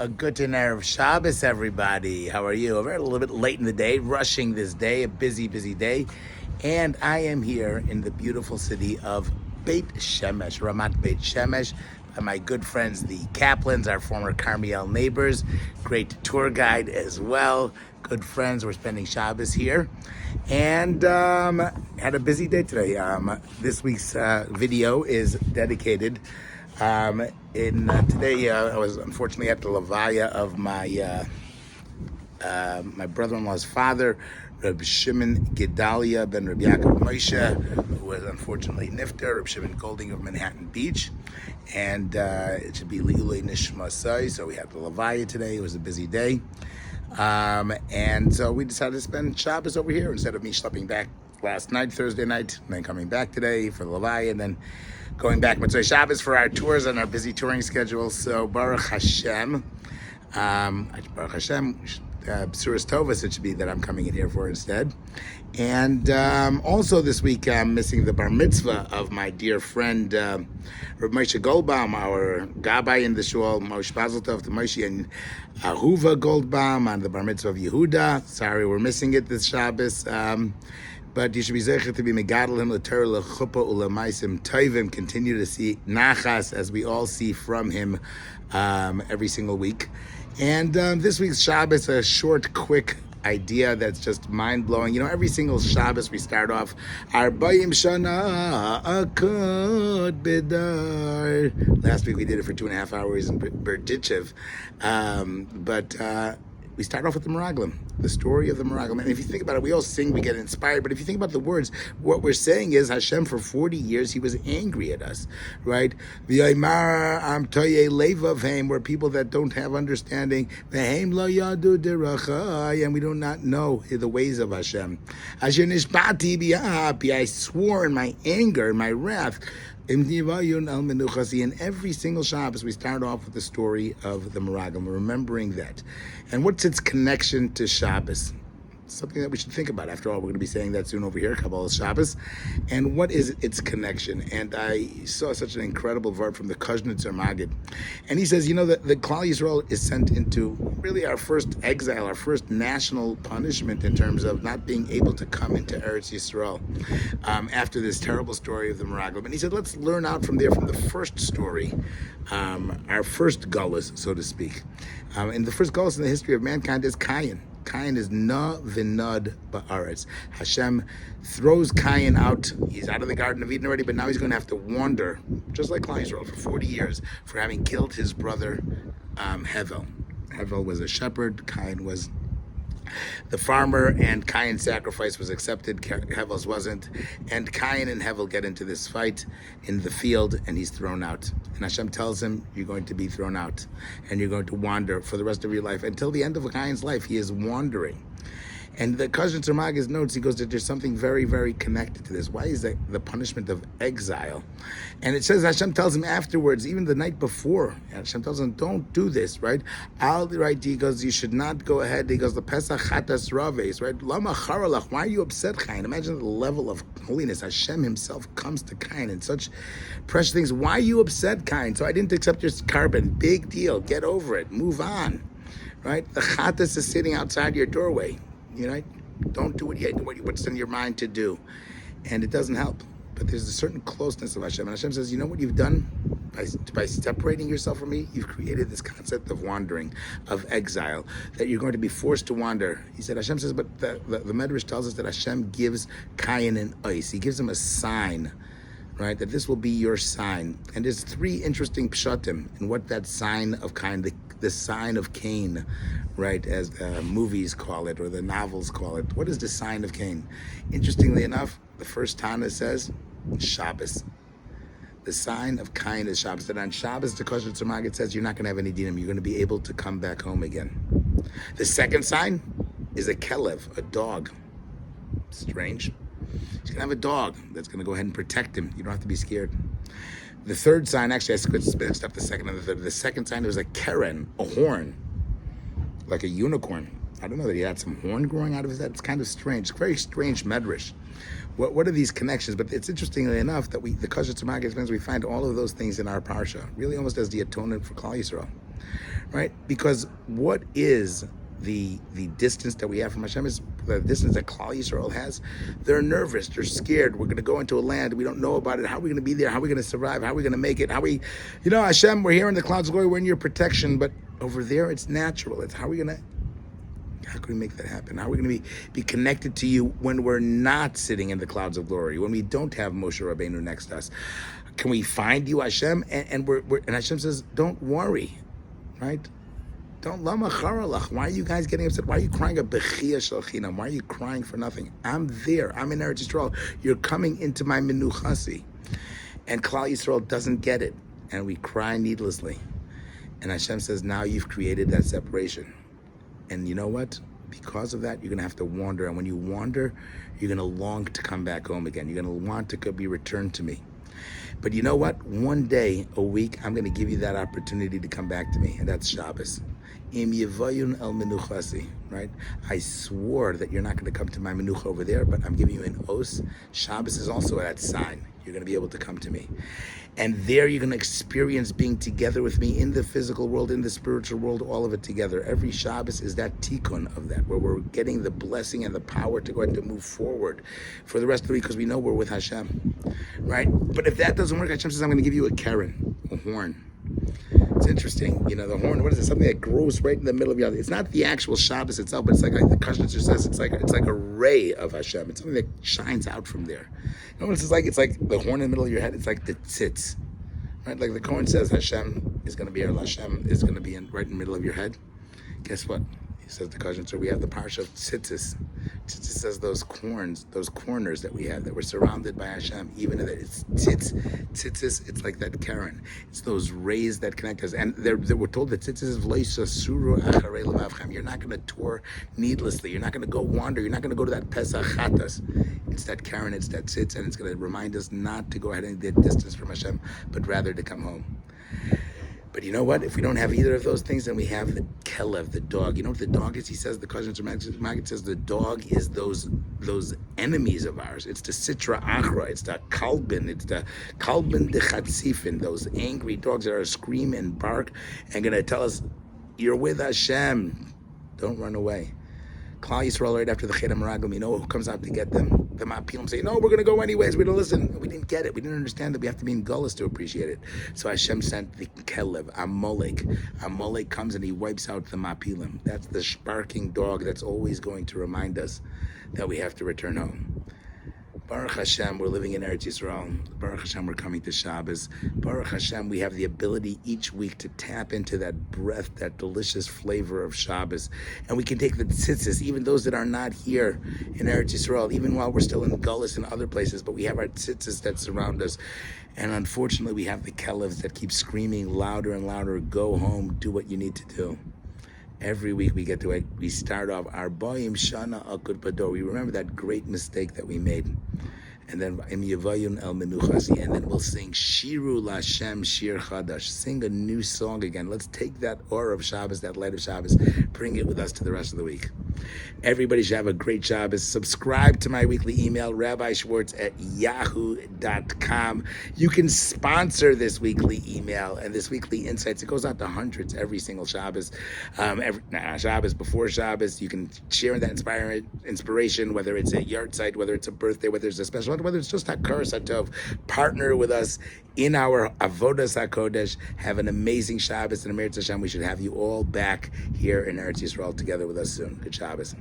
A good Erev Shabbos, everybody. How are you? We're a little bit late in the day, rushing this day, a busy day. And I am here in the beautiful city of Beit Shemesh, Ramat Beit Shemesh, by my good friends, the Kaplans, our former Carmiel neighbors, great tour guide as well. Good friends. We're spending Shabbos here. And had a busy day today. This week's video is dedicated today I was unfortunately at the levaya of my brother-in-law's father, Rabbi Shimon Gedalia ben Rabbi Yaakov Moshe, who was unfortunately nifter, Rabbi Shimon Golding of Manhattan Beach, and it should be Li'ulei Nishmasai, so we had the levaya today. It was a busy day, and so we decided to spend Shabbos over here instead of me schlepping back last night, Thursday night, and then coming back today for the levaya, and then going back Motzei Shabbos for our tours and our busy touring schedule. So Baruch Hashem, B'suras Tovas it should be that I'm coming in here for instead. And also this week I'm missing the bar mitzvah of my dear friend Rabbi Moshe Goldbaum, our Gabbai in the shul, Moshe Bazeltov, the Moshe and Ahuva Goldbaum on the bar mitzvah of Yehuda. Sorry, we're missing it this Shabbos. But you should be zeichet to be megadol l'Torah l'chuppah u'lemaisim tovim. Continue to see nachas as we all see from him every single week. And this week's Shabbos, a short, quick idea that's just mind-blowing. You know, every single Shabbos we start off, Arba'im Shana Akod Bidar. Last week we did it for 2.5 hours in Berdichev. But we start off with the Meraglim, the story of the Meraglim. And if you think about it, we all sing, we get inspired. But if you think about the words, what we're saying is Hashem, for 40 years, he was angry at us, right? V'yaymar am toye levavhem, we're people that don't have understanding. V'hem lo yadu derachai, and we do not know the ways of Hashem. Asher nishbati b'yahapi, I swore in my anger, in my wrath. In every single Shabbos, we start off with the story of the Meraglim, remembering that. And what's its connection to Shabbos? Something that we should think about. After all, we're going to be saying that soon over here, Kabbalah Shabbos. And what is its connection? And I saw such an incredible verb from the Koznitzer Magid. And he says, you know, that the Klal Yisrael is sent into really our first exile, our first national punishment in terms of not being able to come into Eretz Yisrael after this terrible story of the Meraglim. And he said, let's learn out from there, from the first story, our first gullus, so to speak. And the first gullus in the history of mankind is Cain. Cain is na v'nad ba'aretz. Hashem throws Cain out. He's out of the Garden of Eden already, but now he's going to have to wander, just like Klal Yisrael, for 40 years for having killed his brother Hevel. Hevel was a shepherd. Cain was the farmer, and Cain's sacrifice was accepted. Hevel's wasn't. And Cain and Hevel get into this fight in the field, and he's thrown out. And Hashem tells him, you're going to be thrown out, and you're going to wander for the rest of your life. Until the end of Cain's life, he is wandering. And the Koznitzer Magid notes, he goes that there's something very, very connected to this. Why is that the punishment of exile? And it says Hashem tells him afterwards, even the night before, Hashem tells him, don't do this, right? Right, he goes, you should not go ahead. He goes, the Pesach Chatas Raves, right? Lama Charalach, why are you upset, Cain? Imagine the level of holiness. Hashem himself comes to Cain and such precious things. Why are you upset, Cain? So I didn't accept your carbon. Big deal. Get over it. Move on, right? The Chatas is sitting outside your doorway. You know, don't do what's in your mind to do. And it doesn't help. But there's a certain closeness of Hashem. And Hashem says, you know what you've done? By separating yourself from me, you've created this concept of wandering, of exile, that you're going to be forced to wander. He said, Hashem says, but the Medrash tells us that Hashem gives Cain an ice. He gives him a sign, right? That this will be your sign. And there's 3 interesting pshatim in what that sign of Cain, the sign of Cain, right, as movies call it, or the novels call it. What is the sign of Cain? Interestingly enough, the first Tana says, Shabbos. The sign of Cain is Shabbos. That on Shabbos, the Koznitzer Magid says, you're not going to have any dinim. You're going to be able to come back home again. The second sign is a kelev, a dog. Strange. He's going to have a dog that's going to go ahead and protect him. You don't have to be scared. The third sign, actually, I mixed up the second and the third. The second sign, there was a keren, a horn, like a unicorn. I don't know that he had some horn growing out of his head. It's kind of strange. It's very strange medrash. What are these connections? But it's interestingly enough that the Koznitzer Magid explains we find all of those things in our Parsha, really almost as the atonement for Klal Yisrael. right? Because what is the distance that we have from Hashem is the distance that Klal Yisrael has. They're nervous, they're scared. We're going to go into a land we don't know about it. How are we going to be there? How are we going to survive? How are we going to make it? Hashem, we're here in the clouds of glory, we're in your protection, but over there it's natural. It's how can we make that happen? How are we going to be connected to you when we're not sitting in the clouds of glory, when we don't have Moshe Rabbeinu next to us? Can we find you, Hashem? And Hashem says, don't worry, right? Don't lama charalach. Why are you guys getting upset? Why are you crying a bechia shalchinam? Why are you crying for nothing? I'm there. I'm in Eretz Yisrael. You're coming into my menuchasi. And Klal Yisrael doesn't get it. And we cry needlessly. And Hashem says, now you've created that separation. And you know what? Because of that, you're going to have to wander. And when you wander, you're going to long to come back home again. You're going to want to be returned to me. But you know what? One day a week, I'm going to give you that opportunity to come back to me. And that's Shabbos. Im yevayun el menuchasi, right? I swore that you're not going to come to my menucha over there, but I'm giving you an os. Shabbos is also that sign. You're going to be able to come to me. And there you're going to experience being together with me in the physical world, in the spiritual world, all of it together. Every Shabbos is that tikkun of that, where we're getting the blessing and the power to go ahead and move forward for the rest of the week because we know we're with Hashem, right? But if that doesn't work, Hashem says, I'm going to give you a keren, a horn. It's interesting, the horn. What is it? Something that grows right in the middle of your. It's not the actual Shabbos itself, but it's like the Koznitzer says. It's like a ray of Hashem. It's something that shines out from there. You know what it's like? It's like the horn in the middle of your head. It's like the tzitz, right? Like the Kohen says, Hashem is going to be Hashem is going to be right in the middle of your head. Guess what? He says the Koznitzer. We have the Parsha of tzitzis. Tzitzis says those corners that we have, that we're surrounded by Hashem, even if it's tzitzis, it's like that keren. It's those rays that connect us. And we're told that tzitzis is loisasuru acharei lemavchem. You're not going to tour needlessly. You're not going to go wander. You're not going to go to that Pesach Chatas. It's that keren, it's that tzitz, and it's going to remind us not to go ahead and get distance from Hashem, but rather to come home. But you know what? If we don't have either of those things, then we have the kelev, the dog. You know what the dog is? He says, the Koznitzer Magid says the dog is those enemies of ours. It's the sitra achra. It's the kalbin. It's the kalbin de chatzifin. Those angry dogs that are scream and bark and going to tell us, you're with Hashem. Don't run away. Klal Yisrael, right after the Chet HaMeraglim, you know who comes out to get them? The Mapilim say, no, we're going to go anyways. We don't listen. We didn't get it. We didn't understand that we have to be in Gullus to appreciate it. So Hashem sent the Kelev, Amalek. Amalek comes and he wipes out the Mapilim. That's the sparking dog that's always going to remind us that we have to return home. Baruch Hashem, we're living in Eretz Yisrael. Baruch Hashem, we're coming to Shabbos. Baruch Hashem, we have the ability each week to tap into that breath, that delicious flavor of Shabbos. And we can take the tzitzis, even those that are not here in Eretz Yisrael, even while we're still in Gullus and other places, but we have our tzitzis that surround us. And unfortunately, we have the kelevs that keep screaming louder and louder, go home, do what you need to do. Every week we get to it. We start off our Boyim Shana Akud Bador. We remember that great mistake that we made. And then Im Yevayun El Menuchasi. And then we'll sing Shiru Lashem Shir Chadash. Sing a new song again. Let's take that aura of Shabbos, that light of Shabbos, bring it with us to the rest of the week. Everybody should have a great Shabbos. Subscribe to my weekly email, rabbischwartz@yahoo.com. You can sponsor this weekly email and this weekly insights. It goes out to hundreds every single Shabbos. Shabbos, before Shabbos. You can share that inspiration, whether it's a yard site, whether it's a birthday, whether it's a special event, whether it's just Hakar Satov. Partner with us in our Avodas HaKodesh. Have an amazing Shabbos and Eretz Hashem. We should have you all back here in Eretz Yisrael together with us soon. Good Shabbos.